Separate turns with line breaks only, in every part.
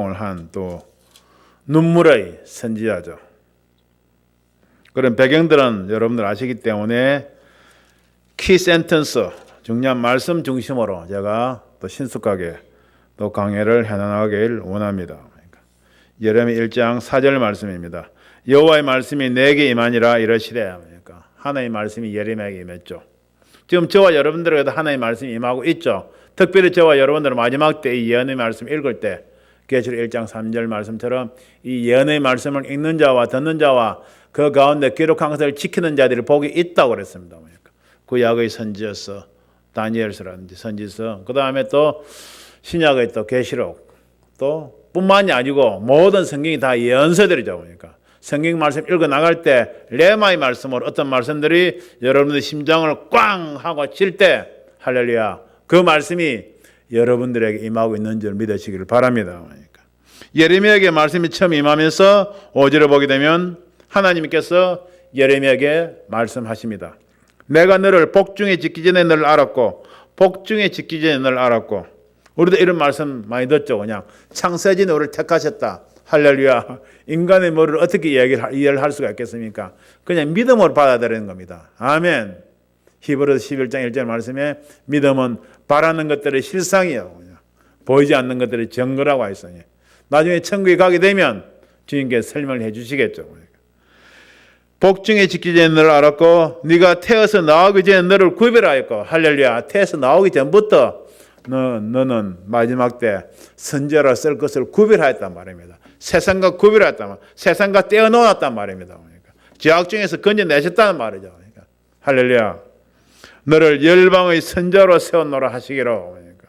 한 또 눈물의 선지자죠. 그런 배경들은 여러분들 아시기 때문에 키 센텐스, 중요한 말씀 중심으로 제가 또 신속하게 또 강해를 해나가길 원합니다. 예레미야 1장 4절 말씀입니다. 여호와의 말씀이 내게 임하니라 이러시되, 그러니까 하나님의 말씀이 예레미야에게 임했죠. 지금 저와 여러분들에게도 하나님의 말씀이 임하고 있죠. 특별히 저와 여러분들은 마지막 때 이 예언의 말씀 읽을 때 계시록 1장 3절 말씀처럼 이 예언의 말씀을 읽는 자와 듣는 자와 그 가운데 기록한 것을 지키는 자들이 복이 있다고 그랬습니다. 구약의 선지서서 다니엘서라든지 선지서, 그 다음에 또 신약의 또 계시록, 또 뿐만이 아니고 모든 성경이 다 예언서들이죠. 그러니까 성경 말씀 읽어 나갈 때 레마의 말씀으로 어떤 말씀들이 여러분들의 심장을 꽝 하고 칠 때, 할렐루야, 그 말씀이 여러분들에게 임하고 있는 줄 믿으시기를 바랍니다. 그러니까 예레미야에게 말씀이 처음 임하면서 5절을 보게 되면 하나님께서 예레미야에게 말씀하십니다. 내가 너를 복중에 짓기 전에 너를 알았고 복중에 짓기 전에 너를 알았고. 우리도 이런 말씀 많이 듣죠. 그냥 창세지 너를 택하셨다. 할렐루야. 인간의 머리를 어떻게 이해를 할 수가 있겠습니까? 그냥 믿음으로 받아들이는 겁니다. 아멘. 히브리서 11장 1절 말씀에 믿음은 바라는 것들의 실상이요, 보이지 않는 것들의 증거라고 하였으니 나중에 천국에 가게 되면 주님께서 설명을 해 주시겠죠. 복중에 짓기 전에 너를 알았고 네가 태어서 나오기 전에 너를 구별하였고. 할렐루야. 태어서 나오기 전부터 너는 마지막 때 선지자로 쓸 것을 구별하였단 말입니다. 세상과 구별하였단 말입니다. 세상과 떼어놓았단 말입니다. 그러니까 죄악 중에서 건져내셨다는 말이죠. 그러니까 할렐루야. 너를 열방의 선자로 세워놓으라 하시기로. 그러니까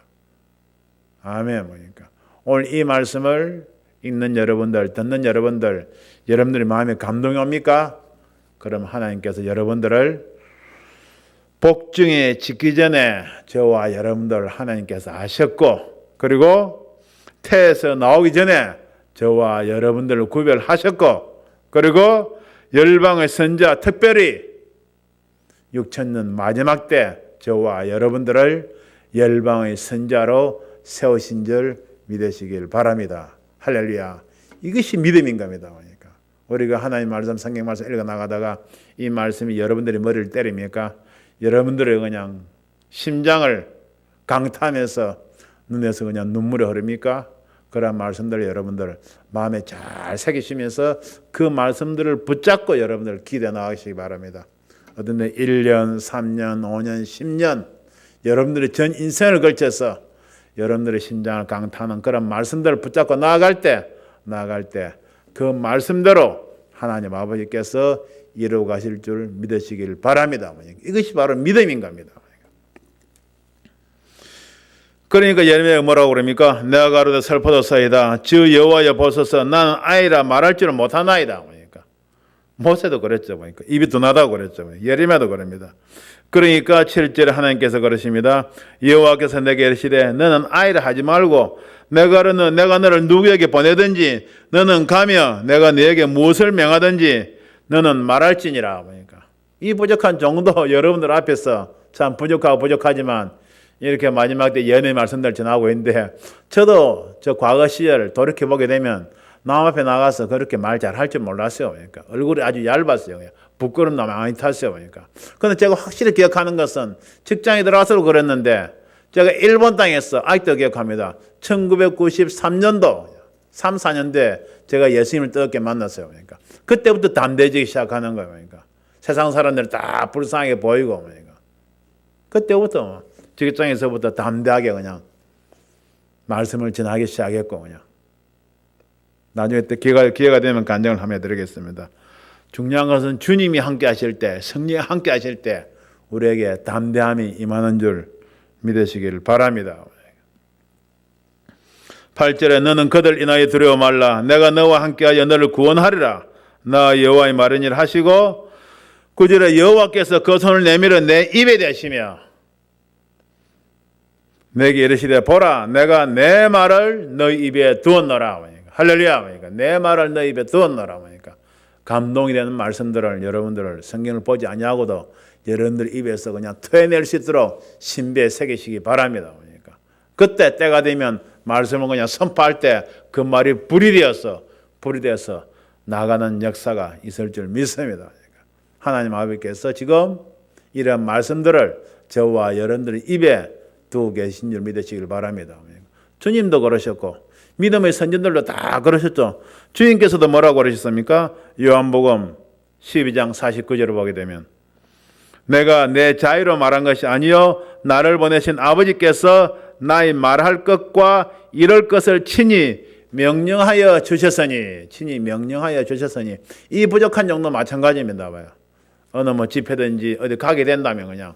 아멘. 그러니까 오늘 이 말씀을 읽는 여러분들, 듣는 여러분들, 여러분들의 마음에 감동이 옵니까? 그럼 하나님께서 여러분들을 복중에 짓기 전에 저와 여러분들 하나님께서 아셨고, 그리고 태에서 나오기 전에 저와 여러분들을 구별하셨고, 그리고 열방의 선자, 특별히 6천년 마지막 때 저와 여러분들을 열방의 선자로 세우신 줄 믿으시길 바랍니다. 할렐루야. 이것이 믿음인 겁니다. 그러니까 우리가 하나님 말씀, 성경 말씀 읽어 나가다가 이 말씀이 여러분들의 머리를 때립니까? 여러분들의 그냥 심장을 강타하면서 눈에서 그냥 눈물이 흐릅니까? 그런 말씀들을 여러분들 마음에 잘 새기시면서 그 말씀들을 붙잡고 여러분들 기도해 나가시기 바랍니다. 어떤 데 1년, 3년, 5년, 10년 여러분들의 전 인생을 걸쳐서 여러분들의 심장을 강타하는 그런 말씀들을 붙잡고 나아갈 때 그 말씀대로 하나님 아버지께서 이루어 가실 줄 믿으시길 바랍니다. 이것이 바로 믿음인 겁니다. 그러니까 예레미야가 뭐라고 그럽니까? 내가 가로되 슬퍼도소이다. 주 여호와여 보소서 나는 아이라 말할 줄을 못하나이다. 그러니까 모세도 그랬죠. 그러니까 입이 둔하다고 그랬죠. 예레미야도 그럽니다. 그러니까 7절에 하나님께서 그러십니다. 여호와께서 내게 이르시되 너는 아이라 하지 말고 내가 너를 누구에게 보내든지 너는 가며 내가 너에게 무엇을 명하든지 너는 말할지니라. 그러니까 이 부족한 정도 여러분들 앞에서 참 부족하지만 이렇게 마지막 때 예언의 말씀들 전하고 있는데 저도 저 과거 시절을 돌이켜보게 되면 남 앞에 나가서 그렇게 말 잘할 줄 몰랐어요. 그러니까 얼굴이 아주 얇았어요. 부끄럼도 많이 탔어요. 그러니까. 근데 제가 확실히 기억하는 것은 직장에 들어가서 그랬는데 제가 일본 땅에서 아직도 기억합니다. 1993년도 3, 4년대 제가 예수님을 뜨겁게 만났어요. 그러니까 그때부터 담대해지기 시작하는 거예요. 그러니까 세상 사람들 다 불쌍하게 보이고 그러니까 그때부터 직장에서부터 담대하게 그냥 말씀을 전하기 시작했고 그냥 나중에 또 기회가 되면 간증을 하며 드리겠습니다. 중요한 것은 주님이 함께 하실 때, 성령이 함께 하실 때 우리에게 담대함이 임하는 줄 믿으시길 바랍니다. 8절에 너는 그들 인하여 두려워 말라. 내가 너와 함께하여 너를 구원하리라. 나 여호와의 말이니라 하시고 9절에 여호와께서 그 손을 내밀어 내 입에 대시며 내게 이르시되 보라 내가 내 말을 너희 입에 두었노라. 할렐루야. 그러니까 내 말을 너희 입에 두었노라. 그러니까 감동이 되는 말씀들을 여러분들을 성경을 보지 아니하고도 여러분들 입에서 그냥 토해낼 수 있도록 신비에 새기시기 바랍니다. 그러니까 그때 때가 되면 말씀을 그냥 선포할 때 그 말이 불이 되어서 나가는 역사가 있을 줄 믿습니다. 하나님 아버지께서 지금 이런 말씀들을 저와 여러분들의 입에 두고 계신 줄 믿으시길 바랍니다. 주님도 그러셨고 믿음의 선진들도 다 그러셨죠. 주님께서도 뭐라고 그러셨습니까? 요한복음 12장 49절을 보게 되면 내가 내 자유로 말한 것이 아니요 나를 보내신 아버지께서 나의 말할 것과 이럴 것을 친히 명령하여 주셨으니 이 부족한 정도 마찬가지입니다. 봐요. 어느 뭐 집회든지 어디 가게 된다면 그냥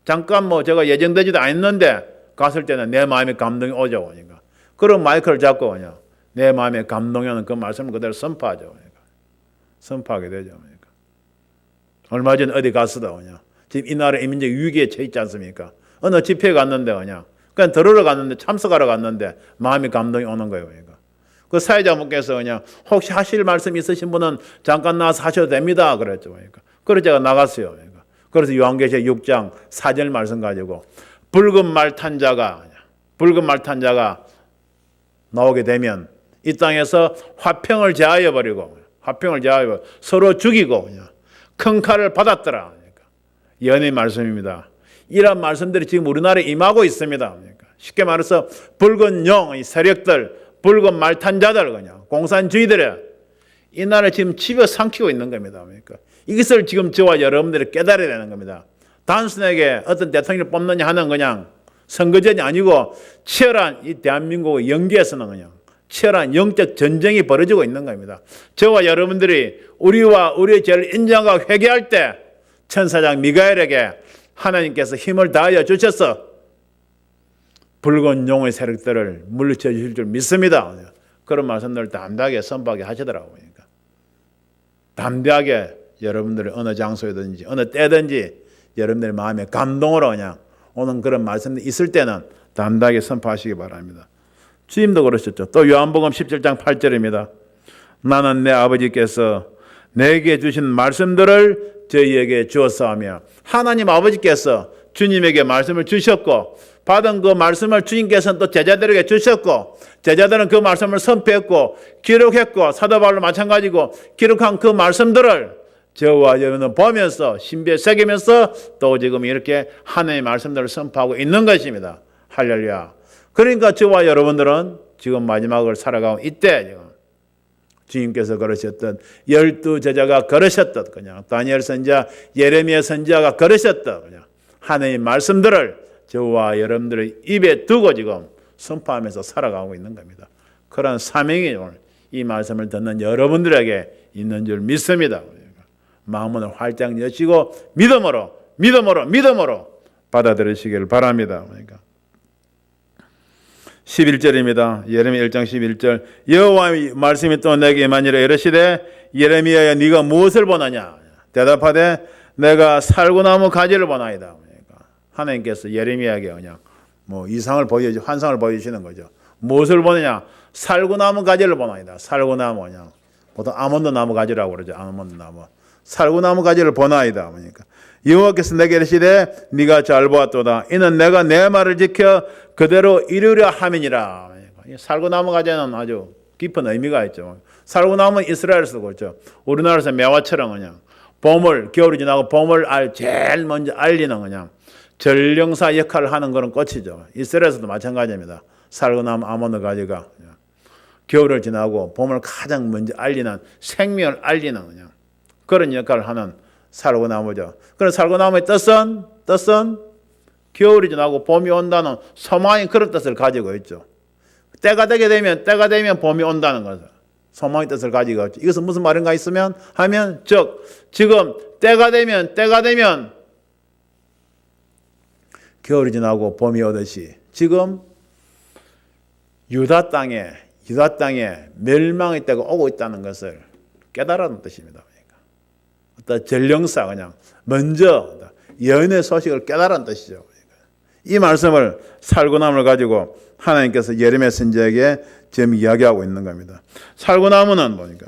잠깐 뭐 제가 예정되지도 않았는데 갔을 때는 내 마음에 감동이 오죠. 그러니까 그런 마이크를 잡고 그냥 내 마음에 감동이 오는 그 말씀을 그대로 선포하죠. 그러니까 선포하게 되죠. 그러니까 얼마 전에 어디 갔어도 그냥 지금 이 나라 이민족 위기에 처해 있지 않습니까? 어느 집회에 갔는데 그냥 들으러 갔는데 참석하러 갔는데 마음이 감동이 오는 거예요. 그러니까 그 사회자분께서 그냥 혹시 하실 말씀 있으신 분은 잠깐 나와서 하셔도 됩니다. 그랬죠. 그러니까 그래서 제가 나갔어요. 그러니까 그래서 요한계시록 6장 4절 말씀 가지고 붉은 말 탄 자가 나오게 되면 이 땅에서 화평을 제하여 버리고 서로 죽이고 그냥 큰 칼을 받았더라. 그러니까 예언의 말씀입니다. 이런 말씀들이 지금 우리나라에 임하고 있습니다. 그러니까 쉽게 말해서 붉은 영, 세력들, 붉은 말 탄 자들, 그냥 공산주의들이 이 나라를 지금 집어삼키고 있는 겁니다. 그러니까 이것을 지금 저와 여러분들이 깨달아야 되는 겁니다. 단순하게 어떤 대통령을 뽑느냐 하는 그냥 선거전이 아니고 치열한 이 대한민국의 영계에서는 그냥 치열한 영적 전쟁이 벌어지고 있는 겁니다. 저와 여러분들이 우리와 우리의 죄를 인정하고 회개할 때 천사장 미가엘에게 하나님께서 힘을 다하여 주셔서 붉은 용의 세력들을 물리쳐 주실 줄 믿습니다. 그런 말씀들을 담대하게 선포하게 하시더라고요. 그러니까 담대하게 여러분들이 어느 장소에든지 어느 때든지 여러분들의 마음에 감동으로 그냥 오는 그런 말씀이 있을 때는 담대하게 선포하시기 바랍니다. 주님도 그러셨죠. 또 요한복음 17장 8절입니다. 나는 내 아버지께서 내게 주신 말씀들을 저희에게 주었사오며 하나님 아버지께서 주님에게 말씀을 주셨고 받은 그 말씀을 주님께서는 또 제자들에게 주셨고 제자들은 그 말씀을 선포했고 기록했고 사도 바울도 마찬가지고 기록한 그 말씀들을 저와 여러분은 보면서 신비에 새기면서 또 지금 이렇게 하나님의 말씀들을 선포하고 있는 것입니다. 할렐루야. 그러니까 저와 여러분들은 지금 마지막을 살아가고 이때 지금 주님께서 걸으셨던 12 제자가 걸으셨던 그냥 다니엘 선지자, 예레미야 선지자가 걸으셨던 그냥 하나님의 말씀들을 저와 여러분들의 입에 두고 지금 선포하면서 살아가고 있는 겁니다. 그런 사명이 오늘 이 말씀을 듣는 여러분들에게 있는 줄 믿습니다. 마음을 활짝 여시고 믿음으로 받아들이시길 바랍니다. 그러니까 11절입니다. 예레미야 1장 11절 여호와의 말씀이 또 내게 임하니라 이르시되 예레미야야 네가 무엇을 보느냐 대답하되 내가 살구나무 가지를 보나이다. 그러니까 하나님께서 예레미야에게 그냥 뭐 이상을 환상을 보여주시는 거죠. 무엇을 보느냐 살구나무 가지를 보나이다. 살구나무 그냥 보통 아몬드 나무 가지라고 그러죠. 아몬드 나무 살구나무 가지를 보나이다. 그러니까 여호와께서 내게 이르시되 네가 잘 보았도다. 이는 내가 내 말을 지켜 그대로 이루려 함이니라. 살구나무 가지는 아주 깊은 의미가 있죠. 살구나무는 이스라엘에서 그렇죠. 우리나라에서 매화처럼 그냥 봄을 겨울이 지나고 봄을 제일 먼저 알리는 그냥 전령사 역할을 하는 그런 꽃이죠. 이스라엘에서도 마찬가지입니다. 살구나무 아몬드 가지가 겨울을 지나고 봄을 가장 먼저 알리는 생명을 알리는 그냥 그런 역할을 하는 살구나무죠. 그런 살구나무의 뜻은 겨울이 지나고 봄이 온다는 소망의 그런 뜻을 가지고 있죠. 때가 되면 봄이 온다는 것을 소망의 뜻을 가지고 있죠. 이것은 무슨 말인가 하면 즉 지금 때가 되면 겨울이 지나고 봄이 오듯이 지금 유다 땅에 멸망의 때가 오고 있다는 것을 깨달았는 뜻입니다. 어떤 전령사 그냥 먼저 예언의 소식을 깨달은 뜻이죠. 이 말씀을 살구나무를 가지고 하나님께서 예레미야 선지자에게 지금 이야기하고 있는 겁니다. 살구나무는 보니까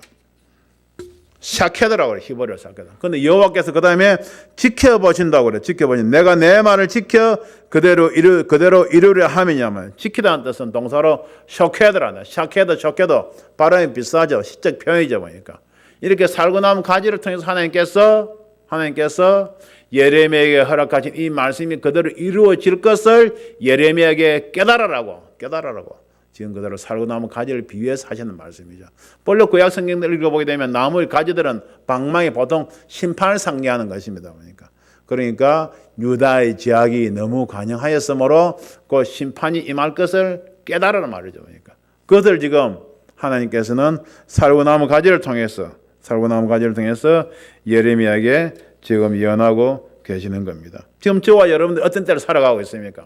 샤케드라고 그래. 히브리어 샤케드. 근데 여호와께서 그 다음에 지켜보신다고 그래. 지켜보신. 내가 내 말을 지켜 그대로 이루려 함이냐면, 지키다는 뜻은 동사로 쇼케드라네. 샤케드, 쇼케드. 발음이 비슷하죠. 시적 표현이죠. 보니까. 이렇게 살고 남은 가지를 통해서 하나님께서 예레미야에게 허락하신 이 말씀이 그대로 이루어질 것을 예레미야에게 깨달으라고. 지금 그대로 살고 남은 가지를 비유해서 하시는 말씀이죠. 본래 구약 성경을 읽어보게 되면 나무의 가지들은 방망이 보통 심판을 상징하는 것입니다. 그러니까 유다의 제약이 너무 관영하였으므로 그 심판이 임할 것을 깨달으라는 말이죠. 그것을 지금 하나님께서는 살고 남은 가지를 통해서 예레미야에게 지금 예언하고 계시는 겁니다. 지금 저와 여러분들 어떤 때를 살아가고 있습니까?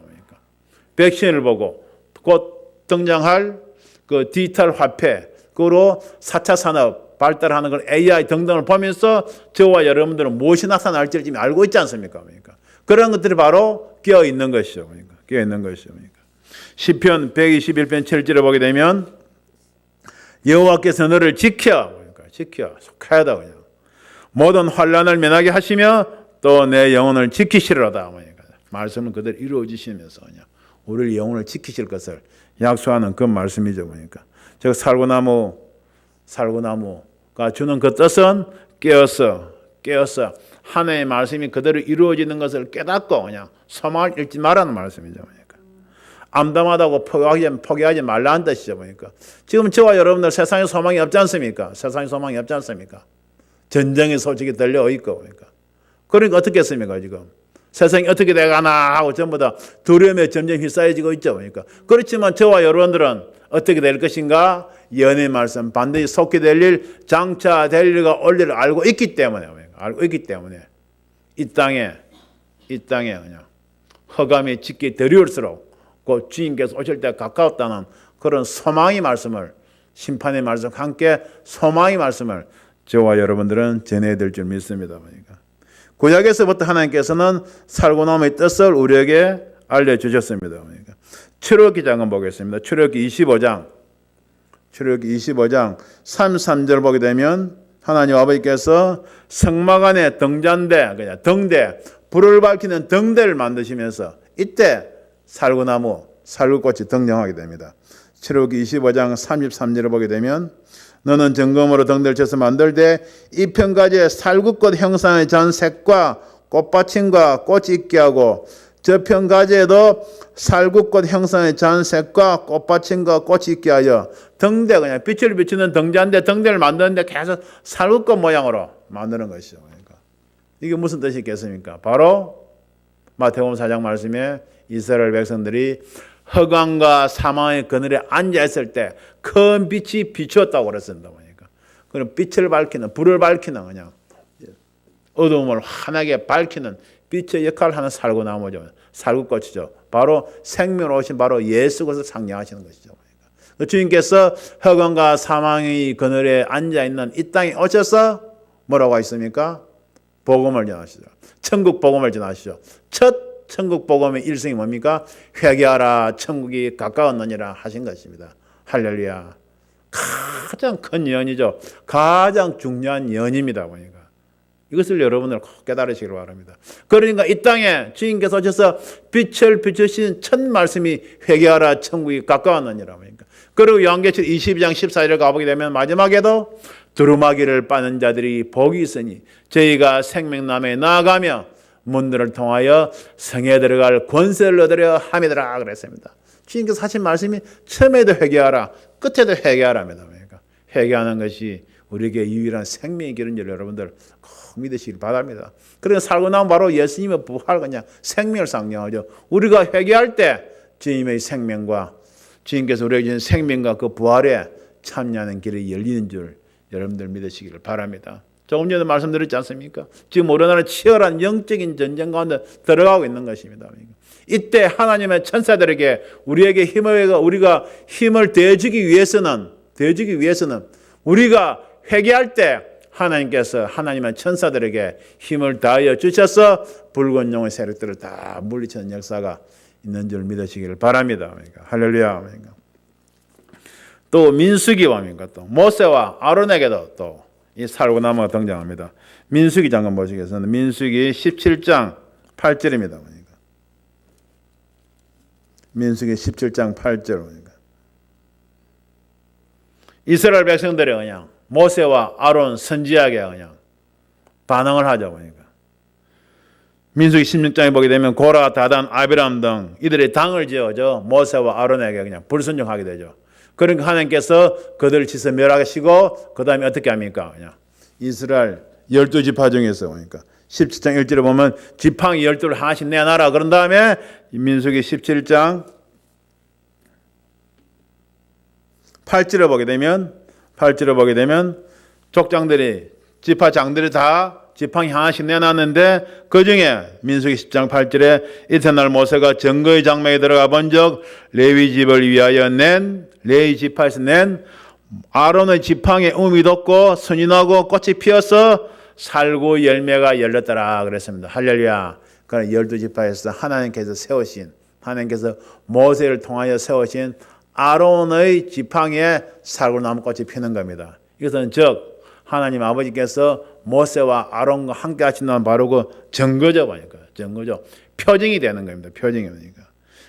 백신을 보고 곧 등장할 그 디지털 화폐, 그로 4차 산업 발달하는 걸 AI 등등을 보면서 저와 여러분들은 무엇이 나타날지를 지금 알고 있지 않습니까? 그런 것들이 바로 끼어 있는 것이죠. 시편 121편 7절에 보게 되면 여호와께서 너를 지켜 속하여다 그냥 모든 환난을 면하게 하시며 또 내 영혼을 지키시리로다. 말씀은 그대로 이루어지시면서 그냥 우리의 영혼을 지키실 것을 약속하는 그 말씀이죠. 즉 살구나무가 주는 그 뜻은 깨어서 하나님의 말씀이 그대로 이루어지는 것을 깨닫고 그냥 소망을 잃지 말라는 말씀이죠. 암담하다고 포기하지 말라는 뜻이죠. 지금 저와 여러분들 세상에 소망이 없지 않습니까? 전쟁이 솔직히 들려 있고. 그러니까 어떻게 했습니까? 지금 세상이 어떻게 돼가나 하고 전부 다 두려움에 점점 휩싸여지고 있죠. 그렇지만 저와 여러분들은 어떻게 될 것인가? 예언의 말씀 반드시 속히 될 일, 장차 될 일과 올 일을 알고 있기 때문에 이 땅에 그냥 허감이 짓기 더리울수록 그 주님께서 오실 때가 가까웠다는 그런 소망의 말씀을, 심판의 말씀과 함께 소망의 말씀을 저와 여러분들은 전해야 될 줄 믿습니다. 구약에서부터 하나님께서는 살구나무의 뜻을 우리에게 알려주셨습니다. 출애굽기 장을 보겠습니다. 출애굽기 25장 33절 보게 되면 하나님 아버지께서 성막 안에 등대, 불을 밝히는 등대를 만드시면서 이때 살구꽃이 등장하게 됩니다. 출애굽기 25장 33절을 보게 되면 너는 정금으로 등대를 쳐서 만들 때 이편가지에 살구꽃 형상의 잔색과 꽃받침과 꽃이 있게 하고 저편가지에도 살구꽃 형상의 잔색과 꽃받침과 꽃이 있게 하여 등대, 그냥 빛을 비추는 등잔대, 등대를 만드는데 계속 살구꽃 모양으로 만드는 것이죠. 이게 무슨 뜻이 있겠습니까? 바로 마태복음 4장 말씀에 이스라엘 백성들이 허강과 사망의 그늘에 앉아있을 때 큰 빛이 비추었다고 그랬습니다. 그럼 빛을 밝히는, 불을 밝히는 그냥 어두움을 환하게 밝히는 빛의 역할을 하는 살구나무죠. 살구꽃이죠. 바로 생명으로 오신 바로 예수 그리스도를 상징하시는 것이죠. 주님께서 허강과 사망의 그늘에 앉아있는 이 땅에 오셔서 뭐라고 하셨습니까? 복음을 전하시죠. 천국 복음을 전하시죠. 첫 천국 복음의 일성이 뭡니까? 회개하라 천국이 가까웠느니라 하신 것입니다. 할렐루야. 가장 큰 예언이죠. 가장 중요한 예언입니다. 보니까 이것을 여러분들 꼭 깨달으시길 바랍니다. 그러니까 이 땅에 주님께서 오셔서 빛을 비추신 첫 말씀이 회개하라 천국이 가까웠느니라. 그리고 요한계시록 22장 14절에 가보게 되면 마지막에도 두루마기를 빠는 자들이 복이 있으니 저희가 생명나무에 나아가며 문들을 통하여 성에 들어갈 권세를 얻으려 함이더라 그랬습니다. 주님께서 하신 말씀이 처음에도 회개하라, 끝에도 회개하라입니다. 회개하는 것이 우리에게 유일한 생명의 길인 줄 여러분들 꼭 믿으시길 바랍니다. 그래서 살고 나면 바로 예수님의 부활, 그냥 생명을 상징하죠. 우리가 회개할 때 주님의 생명과 주님께서 우리에게 주신 생명과 그 부활에 참여하는 길이 열리는 줄 여러분들 믿으시기를 바랍니다. 조금 전에 말씀드렸지 않습니까? 지금 우리나라는 치열한 영적인 전쟁 가운데 들어가고 있는 것입니다. 이때 하나님의 천사들에게 우리가 힘을 대주기 위해서는 우리가 회개할 때 하나님께서 하나님의 천사들에게 힘을 다하여 주셔서 붉은 용의 세력들을 다 물리치는 역사가 있는 줄 믿으시기를 바랍니다. 할렐루야. 또 민수기와 또 모세와 아론에게도 또 이 살고나무가 등장합니다. 민수기 잠깐 보시겠습니다. 민수기 17장 8절입니다. 보니까. 민수기 17장 8절 보니까. 이스라엘 백성들이 그냥 모세와 아론 선지자에게 그냥 반응을 하죠. 보니까. 민수기 16장에 보게 되면 고라, 다단, 아비람 등 이들이 당을 지어서 모세와 아론에게 그냥 불순종하게 되죠. 그러니까 하나님께서 그들을 치서 멸하시고 그 다음에 어떻게 합니까? 그냥 이스라엘 12지파 중에서 그러니까 17장 1절에 보면 지팡이 12를 하나씩 내놔라. 그런 다음에 민수기 17장 8절에 보게 되면 족장들이 지파장들이 다 지팡이 하나씩 내놨는데 그 중에 민수기 10장 8절에 이튿날 모세가 증거의 장막에 들어가 본즉 레위 집을 위하여 낸 레위 지파에서 낸 아론의 지팡이에 움이 돋고 순이 나고 꽃이 피어서 살구 열매가 열렸더라 그랬습니다. 할렐루야. 그러나 12지파에서 하나님께서 모세를 통하여 세우신 아론의 지팡이에 살구나무꽃이 피는 겁니다. 이것은 즉 하나님 아버지께서 모세와 아론과 함께 하신다는 바로 그 증거죠. 증거죠. 표징이 되는 겁니다. 표징이니까.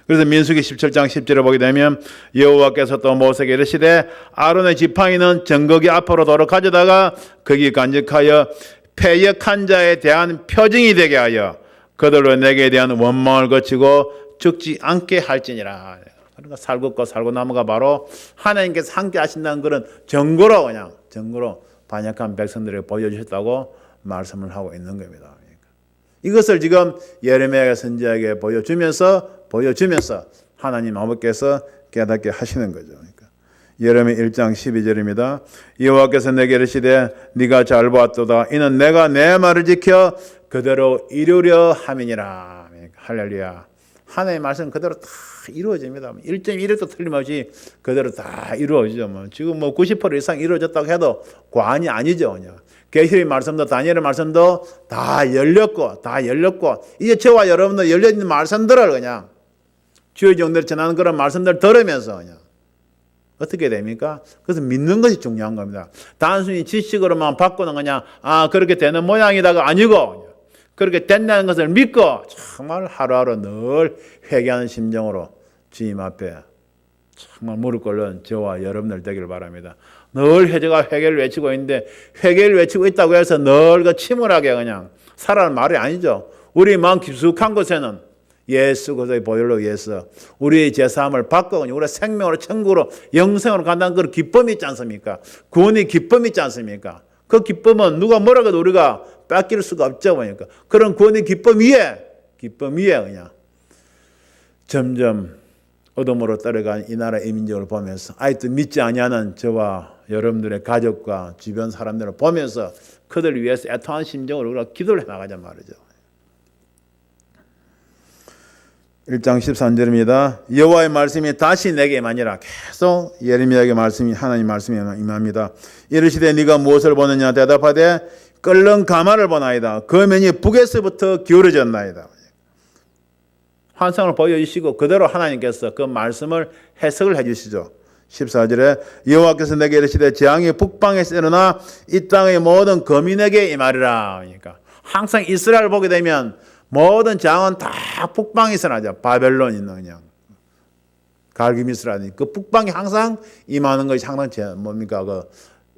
그래서 민수기 17장 10절을 보게 되면 여호와께서 또 모세에게 이르시되 아론의 지팡이는 증거기 앞으로 도로 가져다가 거기 간직하여 패역한 자에 대한 표징이 되게 하여 그들로 내게 대한 원망을 거치고 죽지 않게 할지니라. 그러니까 살구꽃 살구나무가 바로 하나님께서 함께 하신다는 그런 증거로 반역한 백성들에게 보여주셨다고 말씀을 하고 있는 겁니다. 이것을 지금 예레미야 선지자에게 보여주면서 하나님 아버지께서 깨닫게 하시는 거죠. 그러니까 예레미야 1장 12절입니다. 여호와께서 내게 이르시되 네가 잘 보았도다. 이는 내가 내 말을 지켜 그대로 이루려 함이니라. 할렐루야. 하나님의 말씀 그대로 다 이루어집니다. 1.1도 틀림없이 그대로 다 이루어지죠. 지금 90% 이상 이루어졌다고 해도 과언이 아니죠. 그냥. 계시의 말씀도 다니엘의 말씀도 다 열렸고 이제 저와 여러분도 열려있는 말씀들을 그냥 주의 종들이 전하는 그런 말씀들을 들으면서 그냥 어떻게 됩니까? 그래서 믿는 것이 중요한 겁니다. 단순히 지식으로만 바꾸는 그냥 그렇게 되는 모양이다가 아니고 그렇게 된다는 것을 믿고 정말 하루하루 늘 회개하는 심정으로 주님 앞에 정말 무릎 꿇는 저와 여러분들 되기를 바랍니다. 늘 회개를 외치고 있는데 회개를 외치고 있다고 해서 늘 그 침울하게 그냥 살아는 말이 아니죠. 우리 마음 깊숙한 곳에는 예수 그리스도의 보혈로 위해서 우리의 죄사함을 받고 우리의 생명으로 천국으로 영생으로 간다는 그런 기쁨이 있지 않습니까? 구원의 기쁨이 있지 않습니까? 그 기쁨은 누가 뭐라고 해도 우리가 뺏길 수가 없죠. 그러니까 그런 구원의 기쁨 위에 그냥 점점 어둠으로 떨어간 이 나라 이민족을 보면서 아직도 믿지 아니하는 저와 여러분들의 가족과 주변 사람들을 보면서 그들을 위해서 애통한 심정으로 우리가 기도를 해나가자 말이죠. 1장 13절입니다. 여호와의 말씀이 다시 내게 임하니라. 계속 예레미야에게 하나님 말씀이 임합니다. 이르시되 네가 무엇을 보느냐 대답하되 끓는 가마를 보나이다. 그 면이 북에서부터 기울어졌나이다. 환상을 보여주시고 그대로 하나님께서 그 말씀을 해석을 해주시죠. 14절에 여호와께서 내게 이르시되 재앙이 북방에서 일어나 이 땅의 모든 거민에게 임하리라. 그러니까 항상 이스라엘을 보게 되면 모든 재앙은 다 북방에서 나죠. 바벨론 있는 그냥 갈기미스라니 그 북방이 항상 임하는 것이 항상 뭡니까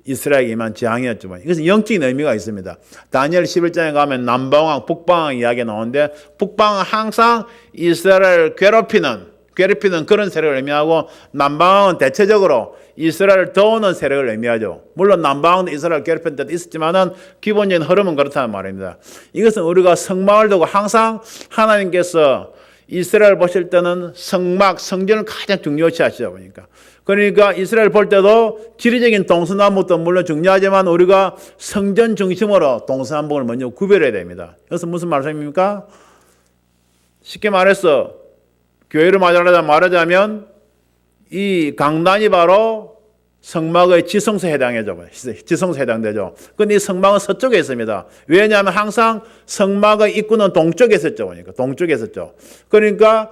이스라엘에 임한 재앙이었죠. 이것은 영적인 의미가 있습니다. 다니엘 11장에 가면 남방왕, 북방왕 이야기가 나오는데 북방은 항상 이스라엘을 괴롭히는 그런 세력을 의미하고 남방왕은 대체적으로 이스라엘을 도우는 세력을 의미하죠. 물론 남방왕도 이스라엘을 괴롭히는 때도 있었지만은 기본적인 흐름은 그렇다는 말입니다. 이것은 우리가 성막을 두고 항상 하나님께서 이스라엘 보실 때는 성전을 가장 중요시 하시죠. 그러니까 이스라엘 볼 때도 지리적인 동서남북도 물론 중요하지만 우리가 성전 중심으로 동서남북을 먼저 구별해야 됩니다. 그래서 무슨 말씀입니까? 쉽게 말해서 교회를 말하자면 이 강단이 바로 성막의 지성소에 해당되죠. 그런데 이 성막은 서쪽에 있습니다. 왜냐하면 항상 성막의 입구는 동쪽에 있었죠. 그러니까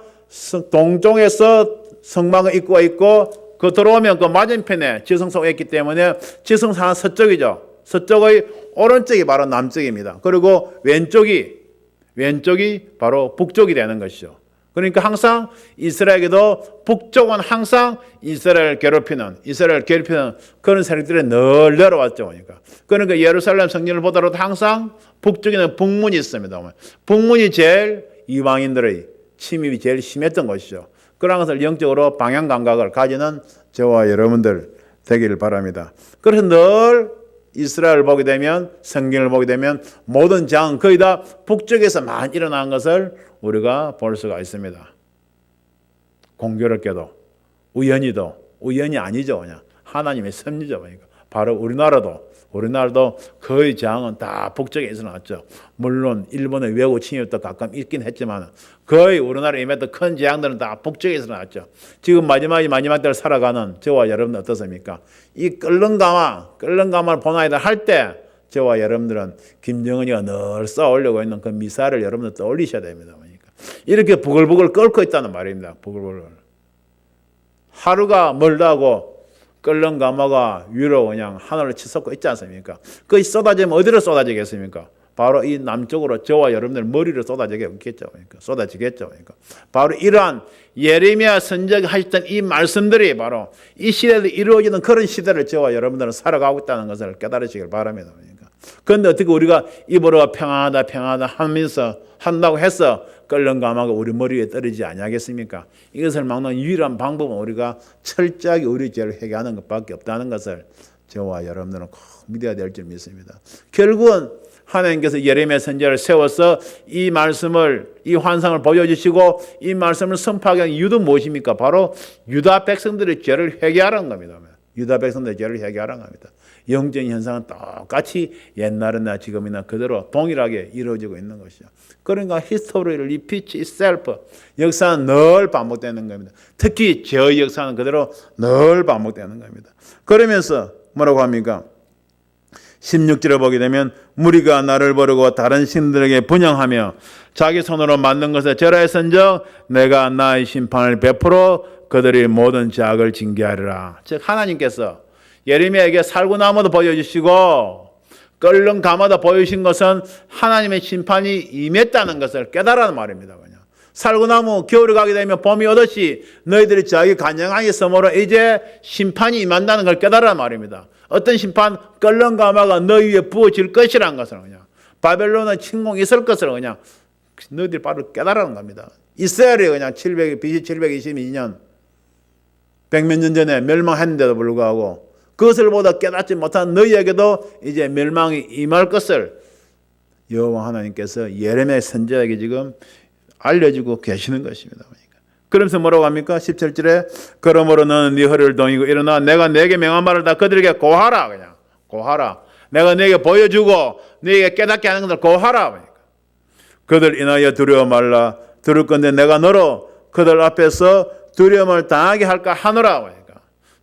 동쪽에서 성막의 입구가 있고 그 들어오면 그 맞은편에 지성소가 있기 때문에 지성소는 서쪽이죠. 서쪽의 오른쪽이 바로 남쪽입니다. 그리고 왼쪽이 바로 북쪽이 되는 것이죠. 그러니까 항상 이스라엘에게도 북쪽은 항상 이스라엘 괴롭히는 그런 세력들이 늘 내려왔죠. 그러니까 예루살렘 성전을 보더라도 항상 북쪽에는 북문이 있습니다. 북문이 제일 이방인들의 침입이 제일 심했던 것이죠. 그런 것을 영적으로 방향 감각을 가지는 저와 여러분들 되기를 바랍니다. 그래서 늘 이스라엘을 보게 되면, 성경을 보게 되면 모든 장 거의 다 북쪽에서 많이 일어난 것을 우리가 볼 수가 있습니다. 공교롭게도 우연이 아니죠. 그냥 하나님의 섭리죠. 그러니까 바로 우리나라도 거의 장은 다 북쪽에서 나왔죠. 물론 일본의 외국 침입도 가끔 있긴 했지만 거의 우리나라에 임했던 큰 재앙들은 다 북쪽에서 나왔죠. 지금 마지막 때를 살아가는 저와 여러분들 어떻습니까? 이 끓는 가마를 보나이다 할 때 저와 여러분들은 김정은이가 늘 쏘아올려고 있는 그 미사일을 여러분들 떠올리셔야 됩니다. 그러니까 이렇게 부글부글 끓고 있다는 말입니다. 부글부글. 하루가 멀다고 끓는 가마가 위로 그냥 하늘을 치솟고 있지 않습니까? 그것이 쏟아지면 어디로 쏟아지겠습니까? 바로 이 남쪽으로 저와 여러분들 머리로 쏟아지겠죠. 그러니까 바로 이러한 예레미야 선지자가 하셨던 이 말씀들이 바로 이 시대에 이루어지는 그런 시대를 저와 여러분들은 살아가고 있다는 것을 깨달으시길 바랍니다. 그런데 어떻게 우리가 입으로 평안하다 하면서 한다고 해서 끓는 가마가 우리 머리에 떨어지지 아니하겠습니까? 이것을 막는 유일한 방법은 우리가 철저하게 우리 죄를 회개하는 것밖에 없다는 것을 저와 여러분들은 꼭 믿어야 될 줄 믿습니다. 결국은 하나님께서 예레미야 선지자를 세워서 이 말씀을, 이 환상을 보여주시고 이 말씀을 선포하게 한 이유도 무엇입니까? 바로 유다 백성들의 죄를 회개하라는 겁니다. 유다 백성들의 죄를 회개하라는 겁니다. 영적인 현상은 똑같이 옛날이나 지금이나 그대로 동일하게 이루어지고 있는 것이죠. 그러니까 history repeats itself. 역사는 늘 반복되는 겁니다. 특히 죄의 역사는 그대로 늘 반복되는 겁니다. 그러면서 뭐라고 합니까? 16절에 보게 되면 무리가 나를 버리고 다른 신들에게 분향하며 자기 손으로 만든 것에 절하였은즉 내가 나의 심판을 베풀어 그들이 모든 죄악을 징계하리라. 즉 하나님께서 예레미야에게 살구나무도 보여주시고 끓는 가마도 보여주신 것은 하나님의 심판이 임했다는 것을 깨달으라는 말입니다. 그냥 살구나무 겨울이 가게 되면 봄이 오듯이 너희들이 자기 간영하게 섬으로 이제 심판이 임한다는 걸 깨달으라는 말입니다. 어떤 심판? 끓는 가마가 너희 위에 부어질 것이라는 것을 그냥 바벨론의 침공이 있을 것을 그냥 너희들이 바로 깨달으라는 겁니다. 이스라엘이 그냥 BC 722년 100몇 년 전에 멸망했는데도 불구하고 그것을 보다 깨닫지 못한 너희에게도 이제 멸망이 임할 것을 여호와 하나님께서 예레미야 선지자에게 지금 알려주고 계시는 것입니다. 그러면서 뭐라고 합니까? 17절에 그러므로 너는 네 허리를 동이고 일어나 내가 내게 명한 말을 다 그들에게 고하라. 그냥 고하라. 내가 네게 보여주고 네게 깨닫게 하는 것을 고하라. 그러니까. 그들 인하여 두려워 말라. 들을 건데 내가 너로 그들 앞에서 두려움을 당하게 할까 하노라. 그러니까.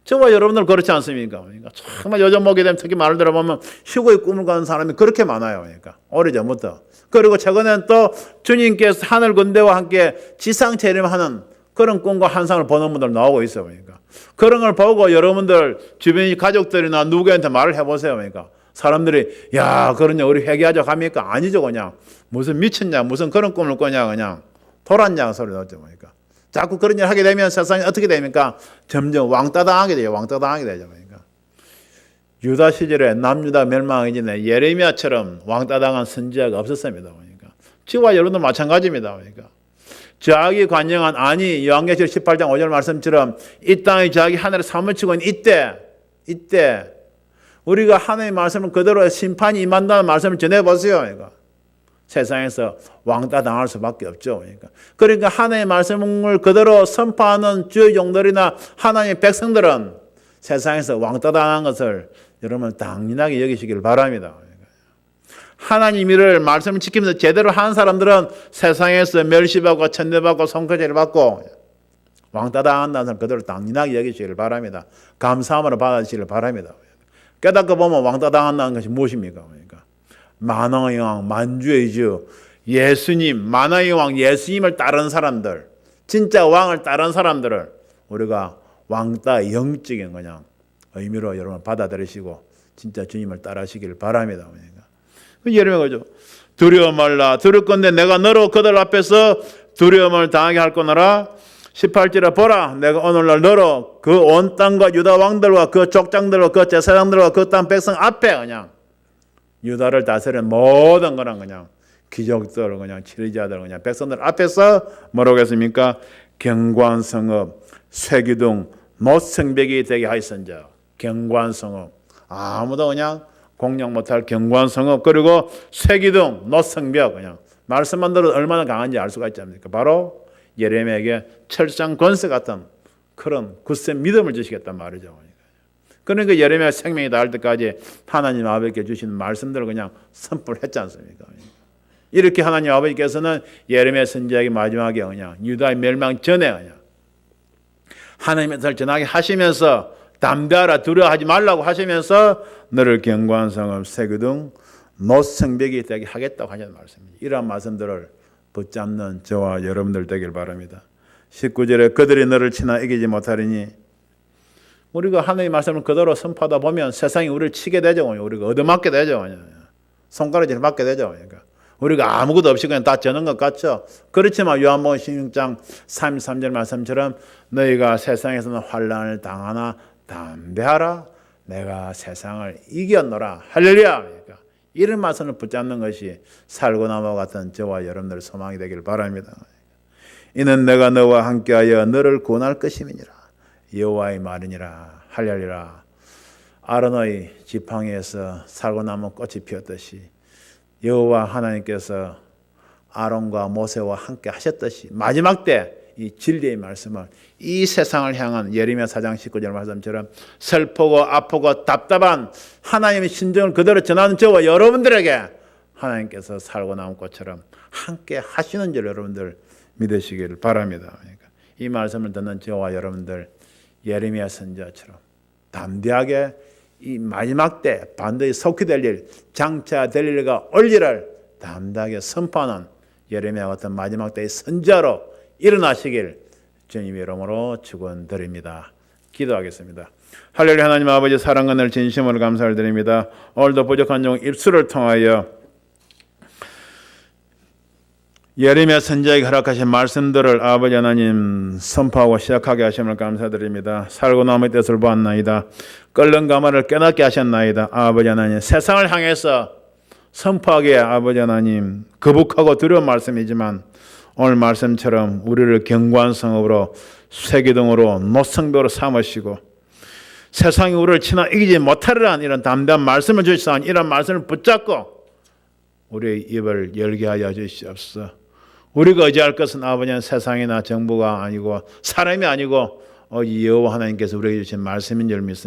저와 여러분들 그렇지 않습니까? 그러니까 정말 요즘 보게 되면 특히 말을 들어보면 휴거의 꿈을 가는 사람이 그렇게 많아요. 그러니까 오래전부터. 그리고 최근에는 또 주님께서 하늘 군대와 함께 지상 재림하는 그런 꿈과 환상을 보는 분들 나오고 있어요. 그러니까 그런 걸 보고 여러분들 주변 가족들이나 누구한테 말을 해보세요. 그러니까 사람들이 야 그러냐 우리 회개하자고 합니까? 아니죠. 그냥 무슨 미쳤냐 무슨 그런 꿈을 꾸냐 그냥 돌았냐 소리 나죠. 그러니까 자꾸 그런 일 하게 되면 세상이 어떻게 됩니까? 점점 왕따 당하게 돼요. 왕따 당하게 되죠. 그러니까 유다 시절에 남유다 멸망하기 전에 예레미야처럼 왕따 당한 선지자가 없었습니다. 그러니까 지와 여러분도 마찬가지입니다. 그러니까 자기 관영한 아니 요한계시록 18장 5절 말씀처럼 이 땅이 자기 하늘에 사무치고 있는 이때 우리가 하나님의 말씀을 그대로 심판이 임한다는 말씀을 전해보세요. 그러니까 세상에서 왕따 당할 수밖에 없죠. 그러니까 하나님의 말씀을 그대로 선포하는 주의 종들이나 하나님의 백성들은 세상에서 왕따 당한 것을 여러분 당연하게 여기시길 바랍니다. 하나님 일을 말씀을 지키면서 제대로 하는 사람들은 세상에서 멸시받고 천대받고 손거제를 받고 왕따 당한다는 사람 그대로 당연하게 여기시길 바랍니다. 감사함으로 받아주시길 바랍니다. 깨닫고 보면 왕따 당한다는 것이 무엇입니까? 그러니까 만왕의 왕, 만주의 주, 예수님, 만왕의 왕 예수님을 따르는 사람들, 진짜 왕을 따르는 사람들을 우리가 왕따 영적인 그냥 의미로 여러분 받아들이시고 진짜 주님을 따라하시기를 바랍니다. 예레미야가 그죠? 두려워 말라. 두려울 건데 내가 너로 그들 앞에서 두려움을 당하게 할 거노라. 18절에 보라, 내가 오늘날 너로 그 온 땅과 유다 왕들과 그 족장들과 그 제사장들과 그 땅 백성 앞에 그냥 유다를 다스리는 모든 거랑 그냥 귀족들 그냥 치리자들 그냥 백성들 앞에서 뭐라고 했습니까? 경관성업, 쇠기둥, 노성벽이 되게 하였은즉. 경관성업, 아무도 그냥 공략 못할 경관성업, 그리고 쇠기둥, 노성벽, 그냥 말씀만 들어도 얼마나 강한지 알 수가 있지 않습니까? 바로 예레미야에게 철장 권세 같은 그런 굳센 믿음을 주시겠단 말이죠. 그러니까 예레미야 생명이 닿을 때까지 하나님 아버지께 주시는 말씀들을 그냥 선포를 했지 않습니까? 이렇게 하나님 아버지께서는 예레미야 선지자에게 마지막에 그냥 유다의 멸망 전에 그냥 하나님의 뜻을 전하게 하시면서 담대하라, 두려워하지 말라고 하시면서 너를 경관성업, 쇠기둥, 노성벽이 되게 하겠다고 하시는 말씀입니다. 이러한 말씀들을 붙잡는 저와 여러분들 되길 바랍니다. 19절에 그들이 너를 치나 이기지 못하리니, 우리가 하나님의 말씀을 그대로 선포하다 보면 세상이 우리를 치게 되죠. 우리가 얻어맞게 되죠. 손가락질 맞게 되죠. 그러니까 우리가 아무것도 없이 그냥 다 저는 것 같죠. 그렇지만 요한복음 16장 33절 말씀처럼 너희가 세상에서는 환난을 당하나 담대하라, 내가 세상을 이겼노라. 할렐루야. 그러니까 이런 말씀을 붙잡는 것이 살고나무와 같은 저와 여러분들의 소망이 되길 바랍니다. 이는 내가 너와 함께하여 너를 구원할 것임이니라. 여호와의 말이니라. 할렐루야. 아론의 지팡이에서 살고나무 꽃이 피었듯이 여호와 하나님께서 아론과 모세와 함께 하셨듯이 마지막 때 이 진리의 말씀을 이 세상을 향한 예레미야 4장 19절 말씀처럼 슬프고 아프고 답답한 하나님의 심정을 그대로 전하는 저와 여러분들에게 하나님께서 살고나무 꽃처럼 함께 하시는 줄 여러분들 믿으시기를 바랍니다. 그러니까 이 말씀을 듣는 저와 여러분들 예레미야 선지자처럼 담대하게 이 마지막 때 반드시 속히 될 일, 장차 될 일과 올 일을 담대하게 선포하는 예레미야 같은 마지막 때의 선지자로 일어나시길 주님의 이름으로 축원드립니다. 기도하겠습니다. 할렐루야. 하나님 아버지 사랑과 늘 진심으로 감사를 드립니다. 오늘도 부족한 종 입술을 통하여 예레미야 선지자에게 허락하신 말씀들을 아버지 하나님 선포하고 시작하게 하심을 감사드립니다. 살고나무의 뜻을 보았나이다. 끓는 가마를 깨닫게 하셨나이다. 아버지 하나님 세상을 향해서 선포하기에 아버지 하나님 거북하고 두려운 말씀이지만 오늘 말씀처럼 우리를 경관성업으로 쇠기둥으로 노성벽으로 삼으시고 세상이 우리를 치나 이기지 못하리라는 이런 담대한 말씀을 주시사오니 이런 말씀을 붙잡고 우리의 입을 열게 하여 주시옵소서. 우리가 의지할 것은 아버지는 세상이나 정부가 아니고 사람이 아니고 여호와 하나님께서 우리에게 주신 말씀인 줄 믿습니다.